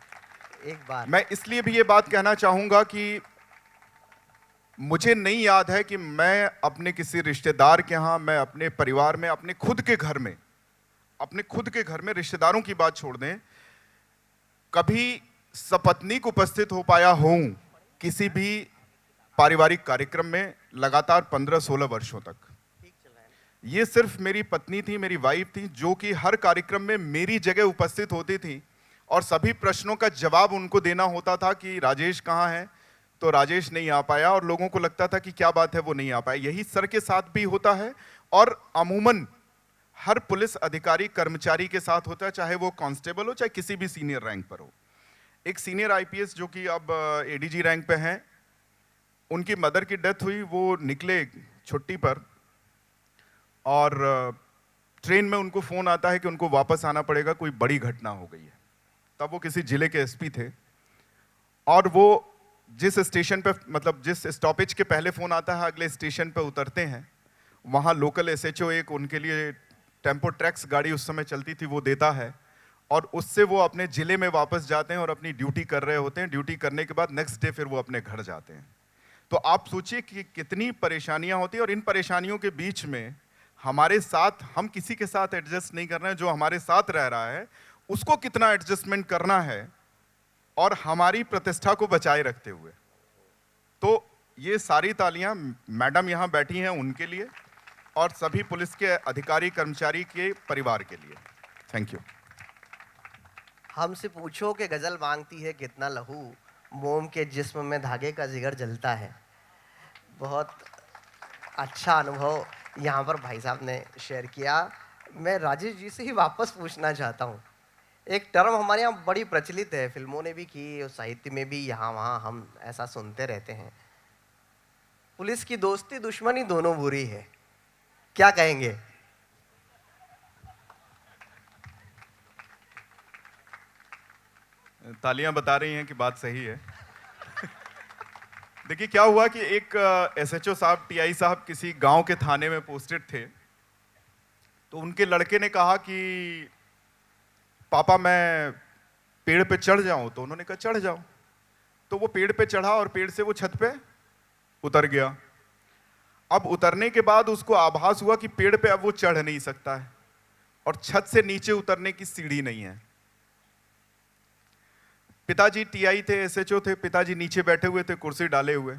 एक बार। मैं इसलिए भी ये बात कहना चाहूँगा कि मुझे नहीं याद है कि मैं अपने किसी रिश्तेदार के यहाँ, मैं अपने परिवार में, अपने खुद के घर में रिश्तेदारों की बात छोड़ दें, कभी सपत्नीक उपस्थित हो पाया हूं किसी भी पारिवारिक कार्यक्रम में लगातार 15-16 वर्षों तक। ये सिर्फ मेरी पत्नी थी, मेरी वाइफ थी, जो कि हर कार्यक्रम में मेरी जगह उपस्थित होती थी और सभी प्रश्नों का जवाब उनको देना होता था कि राजेश कहाँ है, तो राजेश नहीं आ पाया, और लोगों को लगता था कि क्या बात है वो नहीं आ पाया। यही सर के साथ भी होता है और अमूमन हर पुलिस अधिकारी कर्मचारी के साथ होता है, चाहे वो कांस्टेबल हो चाहे किसी भी सीनियर रैंक पर हो। एक सीनियर आईपीएस जो कि अब एडीजी रैंक पे हैं, उनकी मदर की डेथ हुई, वो निकले छुट्टी पर और ट्रेन में उनको फोन आता है कि उनको वापस आना पड़ेगा, कोई बड़ी घटना हो गई है। तब वो किसी जिले के एसपी थे और वो जिस स्टेशन पे, मतलब जिस स्टॉपेज के पहले फोन आता है अगले स्टेशन पे उतरते हैं, वहाँ लोकल एसएचओ एक उनके लिए टेम्पो ट्रैक्स गाड़ी उस समय चलती थी वो देता है और उससे वो अपने जिले में वापस जाते हैं और अपनी ड्यूटी कर रहे होते हैं। ड्यूटी करने के बाद नेक्स्ट डे फिर वो अपने घर जाते हैं। तो आप सोचिए कि कितनी परेशानियां होती हैं, और इन परेशानियों के बीच में हमारे साथ, हम किसी के साथ एडजस्ट नहीं कर रहे हैं, जो हमारे साथ रह रहा है उसको कितना एडजस्टमेंट करना है और हमारी प्रतिष्ठा को बचाए रखते हुए। तो ये सारी तालियां मैडम यहां बैठी हैं उनके लिए और सभी पुलिस के अधिकारी कर्मचारी के परिवार के लिए। Thank you. हमसे पूछो कि गजल मांगती है कितना लहू, मोम के जिस्म में धागे का जिगर जलता है। बहुत अच्छा अनुभव यहाँ पर भाई साहब ने शेयर किया। मैं राजेश जी से ही वापस पूछना चाहता हूँ, एक टर्म हमारे यहाँ बड़ी प्रचलित है, फिल्मों ने भी की और साहित्य में भी यहाँ वहाँ हम ऐसा सुनते रहते हैं, पुलिस की दोस्ती दुश्मनी दोनों बुरी है। क्या कहेंगे? तालियां बता रही हैं कि बात सही है। देखिए क्या हुआ कि एक एसएचओ साहब, टीआई साहब किसी गांव के थाने में पोस्टेड थे, तो उनके लड़के ने कहा कि पापा मैं पेड़ पे चढ़ जाऊं, तो उन्होंने कहा चढ़ जाओ। तो वो पेड़ पे चढ़ा और पेड़ से वो छत पे उतर गया। अब उतरने के बाद उसको आभास हुआ कि पेड़ पे अब वो चढ़ नहीं सकता है और छत से नीचे उतरने की सीढ़ी नहीं है। पिताजी टीआई थे, एसएचओ थे, पिताजी नीचे बैठे हुए थे कुर्सी डाले हुए।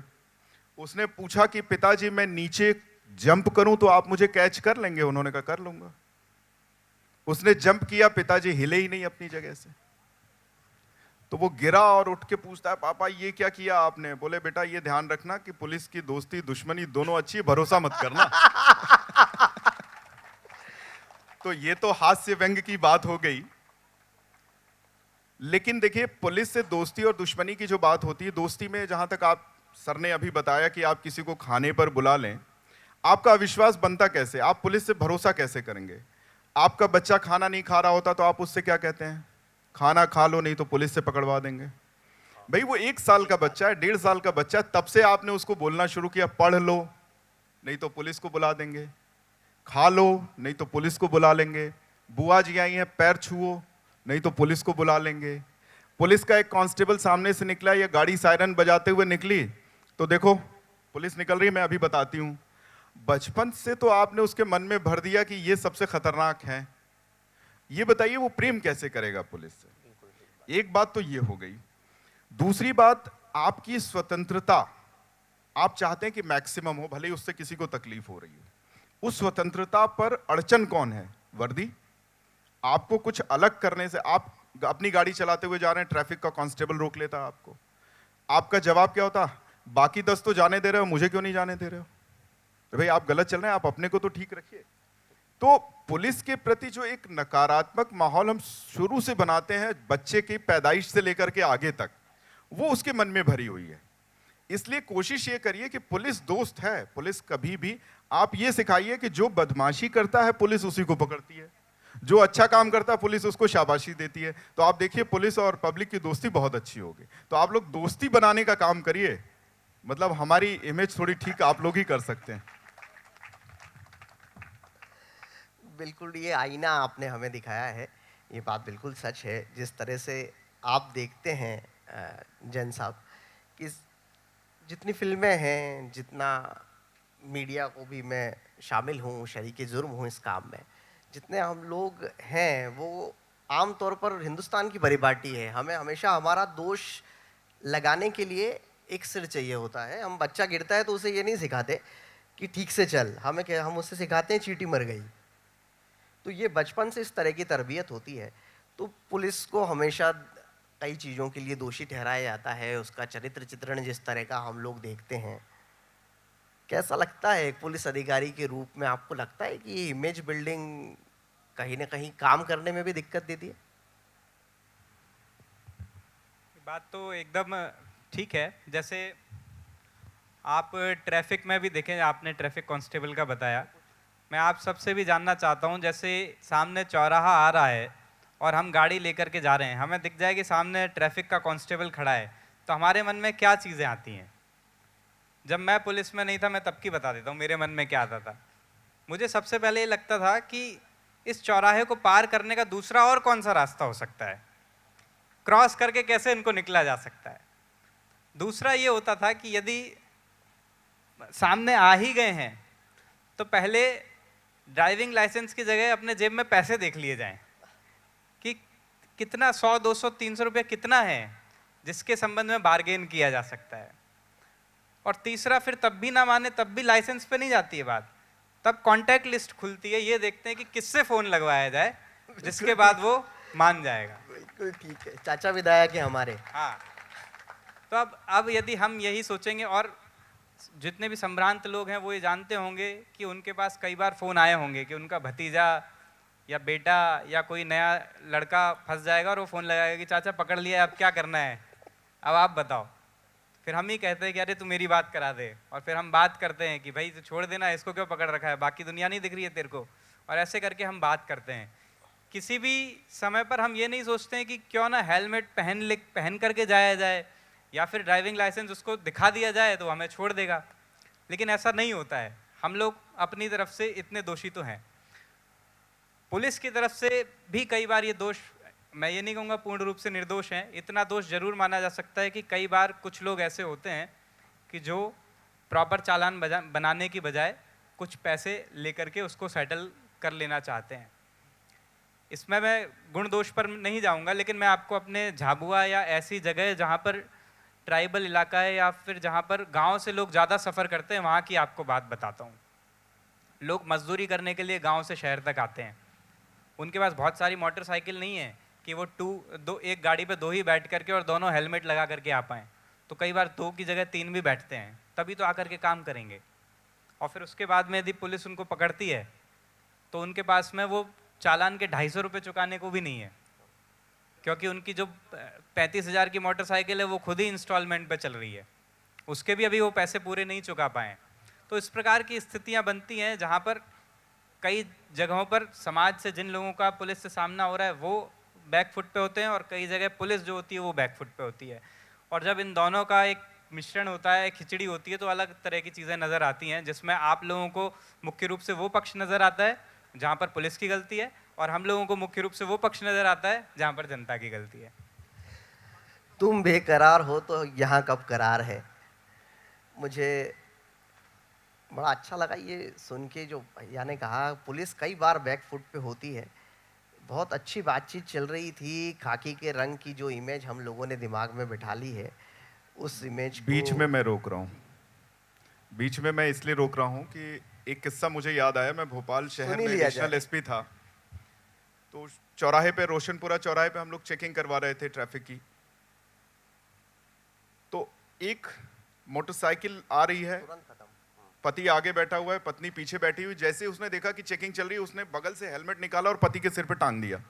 उसने पूछा कि पिताजी मैं नीचे जंप करूं तो आप मुझे कैच कर लेंगे? उन्होंने कहा कर लूंगा। उसने जंप किया, पिताजी हिले ही नहीं अपनी जगह से। तो वो गिरा और उठ के पूछता है पापा ये क्या किया आपने? बोले बेटा ये ध्यान रखना कि पुलिस की दोस्ती दुश्मनी दोनों अच्छी है, भरोसा मत करना। तो ये तो हास्य व्यंग की बात हो गई। लेकिन देखिए पुलिस से दोस्ती और दुश्मनी की जो बात होती है, दोस्ती में जहां तक आप सर ने अभी बताया कि आप किसी को खाने पर बुला लें, आपका अविश्वास बनता कैसे? आप पुलिस से भरोसा कैसे करेंगे? आपका बच्चा खाना नहीं खा रहा होता तो आप उससे क्या कहते हैं? खाना खा लो नहीं तो पुलिस से पकड़वा देंगे। भाई वो 1 साल का बच्चा है, 1.5 साल का बच्चा है, तब से आपने उसको बोलना शुरू किया पढ़ लो नहीं तो पुलिस को बुला देंगे, खा लो नहीं तो पुलिस को बुला लेंगे, बुआ जी आई हैं पैर छुओ नहीं तो पुलिस को बुला लेंगे। पुलिस का एक कांस्टेबल सामने से निकला या गाड़ी सायरन बजाते हुए निकली तो देखो पुलिस निकल रही, मैं अभी बताती हूँ। बचपन से तो आपने उसके मन में भर दिया कि ये सबसे खतरनाक है। ये बताइए वो प्रेम कैसे करेगा पुलिस से? एक बात तो ये हो गई। दूसरी बात, आपकी स्वतंत्रता आप चाहते हैं कि मैक्सिमम हो, भले ही उससे किसी को तकलीफ हो रही हो। उस स्वतंत्रता पर अड़चन कौन है? वर्दी। आपको कुछ अलग करने से, आप अपनी गाड़ी चलाते हुए जा रहे हैं, ट्रैफिक का कांस्टेबल रोक लेता आपको, आपका जवाब क्या होता? बाकी 10 तो जाने दे रहे हो, मुझे क्यों नहीं जाने दे रहे हो? तो भाई आप गलत चल रहे हैं, आप अपने को तो ठीक रखिए। तो पुलिस के प्रति जो एक नकारात्मक माहौल हम शुरू से बनाते हैं, बच्चे की पैदाइश से लेकर के आगे तक, वो उसके मन में भरी हुई है। इसलिए कोशिश ये करिए कि पुलिस दोस्त है। पुलिस कभी भी, आप ये सिखाइए कि जो बदमाशी करता है पुलिस उसी को पकड़ती है, जो अच्छा काम करता है पुलिस उसको शाबाशी देती है। तो आप देखिए पुलिस और पब्लिक की दोस्ती बहुत अच्छी होगी। तो आप लोग दोस्ती बनाने का काम करिए, मतलब हमारी इमेज थोड़ी ठीक आप लोग ही कर सकते हैं। बिल्कुल, ये आईना आपने हमें दिखाया है, ये बात बिल्कुल सच है। जिस तरह से आप देखते हैं जैन साहब, कि जितनी फिल्में हैं, जितना मीडिया को भी मैं शामिल हूँ, शरीके जुर्म हूँ इस काम में, जितने हम लोग हैं वो आम तौर पर हिंदुस्तान की परिपाटी है। हमें हमेशा हमारा दोष लगाने के लिए एक सिर चाहिए होता है। हम बच्चा गिरता है तो उसे ये नहीं सिखाते कि ठीक से चल, हम उससे सिखाते हैं चींटी मर गई। तो ये बचपन से इस तरह की तरबियत होती है। तो पुलिस को हमेशा कई चीज़ों के लिए दोषी ठहराया जाता है। उसका चरित्र चित्रण जिस तरह का हम लोग देखते हैं, कैसा लगता है एक पुलिस अधिकारी के रूप में? आपको लगता है कि ये इमेज बिल्डिंग कहीं ना कहीं काम करने में भी दिक्कत देती है? बात तो एकदम ठीक है। जैसे आप ट्रैफिक में भी देखें, आपने ट्रैफिक कांस्टेबल का बताया, मैं आप सबसे भी जानना चाहता हूं, जैसे सामने चौराहा आ रहा है और हम गाड़ी लेकर के जा रहे हैं, हमें दिख जाए कि सामने ट्रैफिक का कांस्टेबल खड़ा है, तो हमारे मन में क्या चीज़ें आती हैं? जब मैं पुलिस में नहीं था, मैं तब की बता देता हूँ मेरे मन में क्या आता था। मुझे सबसे पहले ये लगता था कि इस चौराहे को पार करने का दूसरा और कौन सा रास्ता हो सकता है, क्रॉस करके कैसे इनको निकला जा सकता है। दूसरा ये होता था कि यदि सामने आ ही गए हैं तो पहले ड्राइविंग लाइसेंस की जगह अपने जेब में पैसे देख लिए जाएं कि कितना 100, 200, 300 रुपये कितना है जिसके संबंध में बार्गेन किया जा सकता है। और तीसरा, फिर तब भी ना माने तब भी लाइसेंस पे नहीं जाती है बात, तब कॉन्टैक्ट लिस्ट खुलती है, ये देखते हैं कि किससे फ़ोन लगवाया जाए जिसके बाद वो मान जाएगा। बिल्कुल ठीक है, चाचा विधायक है हमारे। हाँ, तो अब यदि हम यही सोचेंगे, और जितने भी संभ्रांत लोग हैं वो ये जानते होंगे कि उनके पास कई बार फ़ोन आए होंगे कि उनका भतीजा या बेटा या कोई नया लड़का फंस जाएगा और वो फ़ोन लगाएगा कि चाचा पकड़ लिया, अब क्या करना है, अब आप बताओ। फिर हम ही कहते हैं कि अरे तू मेरी बात करा दे, और फिर हम बात करते हैं कि भाई तू छोड़ देना, इसको क्यों पकड़ रखा है, बाकी दुनिया नहीं दिख रही है तेरे को, और ऐसे करके हम बात करते हैं। किसी भी समय पर हम ये नहीं सोचते हैं कि क्यों ना हेलमेट पहन करके जाया जाए, या फिर ड्राइविंग लाइसेंस उसको दिखा दिया जाए तो हमें छोड़ देगा। लेकिन ऐसा नहीं होता है, हम लोग अपनी तरफ से इतने दोषी तो हैं। पुलिस की तरफ से भी कई बार ये दोष, मैं ये नहीं कहूँगा पूर्ण रूप से निर्दोष हैं, इतना दोष जरूर माना जा सकता है कि कई बार कुछ लोग ऐसे होते हैं कि जो प्रॉपर चालान बनाने की बजाय कुछ पैसे लेकर के उसको सेटल कर लेना चाहते हैं। इसमें मैं गुण दोष पर नहीं जाऊंगा, लेकिन मैं आपको अपने झाबुआ या ऐसी जगह जहाँ पर ट्राइबल इलाका है या फिर जहाँ पर गांव से लोग ज़्यादा सफ़र करते हैं वहाँ की आपको बात बताता हूँ। लोग मजदूरी करने के लिए गांव से शहर तक आते हैं, उनके पास बहुत सारी मोटरसाइकिल नहीं है कि वो एक गाड़ी पे दो ही बैठ करके और दोनों हेलमेट लगा करके आ पाएँ। तो कई बार 2 की जगह 3 भी बैठते हैं, तभी तो आकर के काम करेंगे। और फिर उसके बाद में यदि पुलिस उनको पकड़ती है तो उनके पास में वो चालान के 250 रुपये चुकाने को भी नहीं है, क्योंकि उनकी जो 35,000 की मोटरसाइकिल है वो खुद ही इंस्टॉलमेंट पे चल रही है, उसके भी अभी वो पैसे पूरे नहीं चुका पाए। तो इस प्रकार की स्थितियां बनती हैं जहां पर कई जगहों पर समाज से जिन लोगों का पुलिस से सामना हो रहा है वो बैक फुट पे होते हैं, और कई जगह पुलिस जो होती है वो बैक फुट पे होती है। और जब इन दोनों का एक मिश्रण होता है, खिचड़ी होती है, तो अलग तरह की चीज़ें नज़र आती हैं, जिसमें आप लोगों को मुख्य रूप से वो पक्ष नज़र आता है जहाँ पर पुलिस की गलती है, और हम लोगों को मुख्य रूप से वो पक्ष नज़र आता है जहाँ पर जनता की गलती है। तुम बेकरार हो तो यहाँ कब करार है। मुझे बड़ा अच्छा लगा ये सुन के, जो भैया ने कहा पुलिस कई बार बैक फुट पे होती है। बहुत अच्छी बातचीत चल रही थी। खाकी के रंग की जो इमेज हम लोगों ने दिमाग में बिठा ली है, उस इमेज को बीच में मैं रोक रहा हूँ, बीच में मैं इसलिए रोक रहा हूँ कि एक किस्सा मुझे याद आया। मैं भोपाल शहर सुन ही में लिया नेशनल जाए। एसपी था, तो चौराहे पे, रोशनपुरा चौराहे पे हम लोग चेकिंग करवा रहे थे ट्रैफिक की। तो एक मोटरसाइकिल आ रही है, तुरंत खत्म। पति आगे बैठा हुआ है, पत्नी पीछे बैठी हुई। जैसे ही उसने देखा कि चेकिंग चल रही है, उसने बगल से हेलमेट निकाला और पति के सिर पे टांग दिया।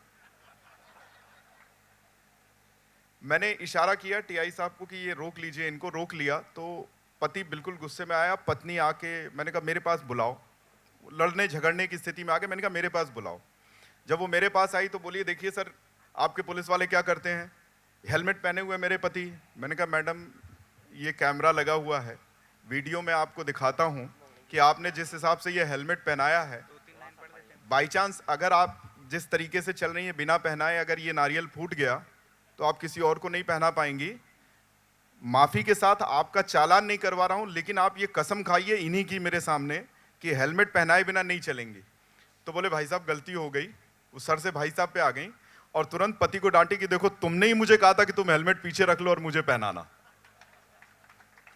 मैंने इशारा किया टीआई साहब को कि ये रोक लीजिए, इनको रोक लिया। तो पति बिल्कुल गुस्से में आया। पत्नी आके, मैंने कहा मेरे पास बुलाओ, लड़ने झगड़ने की स्थिति में आ गए। मैंने कहा मेरे पास बुलाओ। जब वो मेरे पास आई तो बोली देखिए सर, आपके पुलिस वाले क्या करते हैं, हेलमेट पहने हुए मेरे पति। मैंने कहा मैडम ये कैमरा लगा हुआ है, वीडियो में आपको दिखाता हूँ कि आपने जिस हिसाब से ये हेलमेट पहनाया है, बाई चांस अगर आप जिस तरीके से चल रही हैं बिना पहनाए, अगर ये नारियल फूट गया तो आप किसी और को नहीं पहना पाएंगी। माफी के साथ आपका चालान नहीं करवा रहा हूं, लेकिन आप ये कसम खाइए इन्हीं की मेरे सामने कि हेलमेट पहनाए बिना नहीं चलेंगी। तो बोले भाई साहब गलती हो गई, वो सर से भाई साहब पे आ गई और तुरंत पति को डांटी कि देखो तुमने ही मुझे कहा था कि तुम हेलमेट पीछे रख लो और मुझे पहनाना।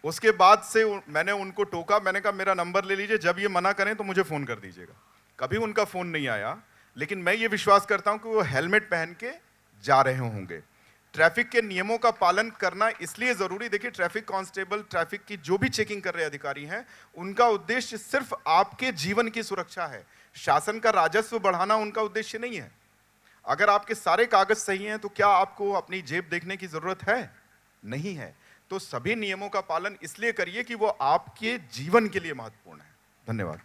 उसके बाद से मैंने उनको टोका, मैंने कहा मेरा नंबर ले लीजिए, जब ये मना करें तो मुझे फोन कर दीजिएगा। कभी उनका फोन नहीं आया, लेकिन मैं ये विश्वास करता हूं कि वो हेलमेट पहन के जा रहे होंगे। ट्रैफिक के नियमों का पालन करना इसलिए जरूरी, देखिए ट्रैफिक कांस्टेबल, ट्रैफिक की जो भी चेकिंग कर रहे अधिकारी हैं, उनका उद्देश्य सिर्फ आपके जीवन की सुरक्षा है। शासन का राजस्व बढ़ाना उनका उद्देश्य नहीं है। अगर आपके सारे कागज सही हैं तो क्या आपको अपनी जेब देखने की जरूरत है? नहीं है। तो सभी नियमों का पालन इसलिए करिए कि वो आपके जीवन के लिए महत्वपूर्ण है। धन्यवाद।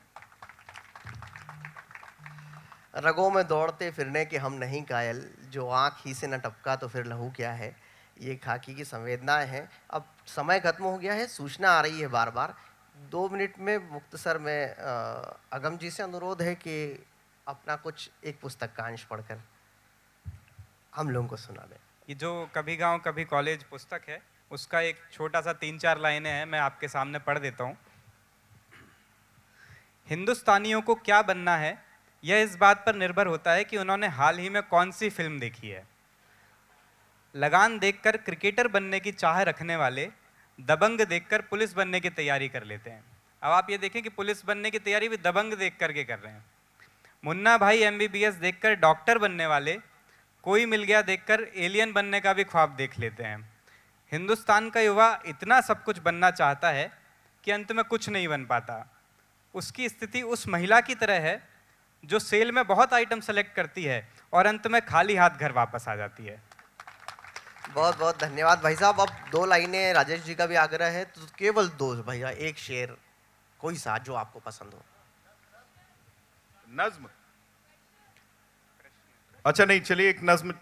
रगों में दौड़ते फिरने के हम नहीं कायल, जो आँख ही से न टपका तो फिर लहू क्या है। ये खाकी की संवेदनाएं हैं। अब समय खत्म हो गया है, सूचना आ रही है बार बार। 2 मिनट में मुख्तसर में अगम जी से अनुरोध है कि अपना कुछ एक पुस्तक का अंश पढ़कर हम लोगों को सुना दें। ये जो कभी गांव कभी कॉलेज पुस्तक है, उसका एक छोटा सा 3-4 लाइनें हैं, मैं आपके सामने पढ़ देता हूँ। हिंदुस्तानियों को क्या बनना है, यह इस बात पर निर्भर होता है कि उन्होंने हाल ही में कौन सी फिल्म देखी है। लगान देखकर क्रिकेटर बनने की चाह रखने वाले दबंग देखकर पुलिस बनने की तैयारी कर लेते हैं। अब आप ये देखें कि पुलिस बनने की तैयारी भी दबंग देख करके कर रहे हैं। मुन्ना भाई MBBS देखकर डॉक्टर बनने वाले कोई मिल गया देखकर एलियन बनने का भी ख्वाब देख लेते हैं। हिंदुस्तान का युवा इतना सब कुछ बनना चाहता है कि अंत में कुछ नहीं बन पाता। उसकी स्थिति उस महिला की तरह है जो सेल में बहुत आइटम सेलेक्ट करती है और अंत में खाली हाथ घर वापस आ जाती है। बहुत बहुत धन्यवाद भाई साहब। अब 2 लाइनें राजेश जी का भी आग्रह है, तो केवल 2 भैया, एक शेर कोई सा जो आपको पसंद हो। नज्म? अच्छा नहीं, चलिए एक नज्म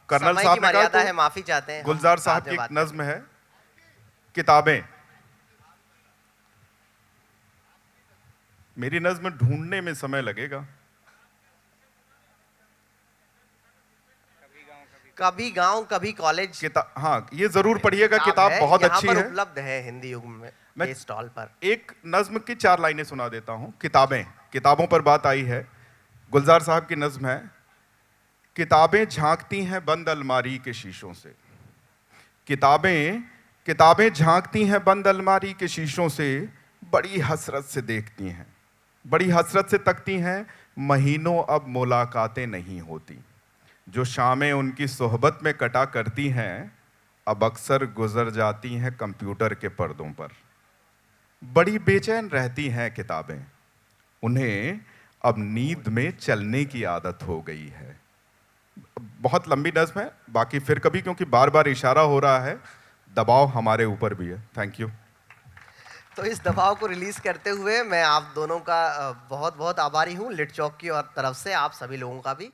कर्नल समय साहब की ने कहा मर्यादा तो है, माफी चाहते हैं। गुलजार हम साहब बाद की में एक बात नज्म है, किताबें। मेरी नज्म ढूंढने में समय लगेगा। कभी गांव कभी कॉलेज किताब, हाँ ये जरूर पढ़िएगा, किताब है, बहुत यहाँ अच्छी पर है। उपलब्ध है हिंदी युग में मैं के स्टॉल पर। एक नज्म की 4 लाइनें सुना देता हूं। किताबें, किताबों पर बात आई है, गुलजार साहब की नज्म है। किताबें झांकती हैं बंद अलमारी के शीशों से। किताबें किताबें झांकती हैं बंद अलमारी के शीशों से, बड़ी हसरत से देखती हैं, बड़ी हसरत से तकती हैं। महीनों अब मुलाकातें नहीं होती, जो शामें उनकी सोहबत में कटा करती हैं, अब अक्सर गुजर जाती हैं कंप्यूटर के पर्दों पर। बड़ी बेचैन रहती हैं किताबें, उन्हें अब नींद में चलने की आदत हो गई है। बहुत लंबी नज्म है, बाकी फिर कभी, क्योंकि बार बार इशारा हो रहा है, दबाव हमारे ऊपर भी है। Thank you. तो इस दबाव को रिलीज करते हुए मैं आप दोनों का बहुत बहुत आभारी हूँ, लिट चौक की और तरफ से आप सभी लोगों का भी।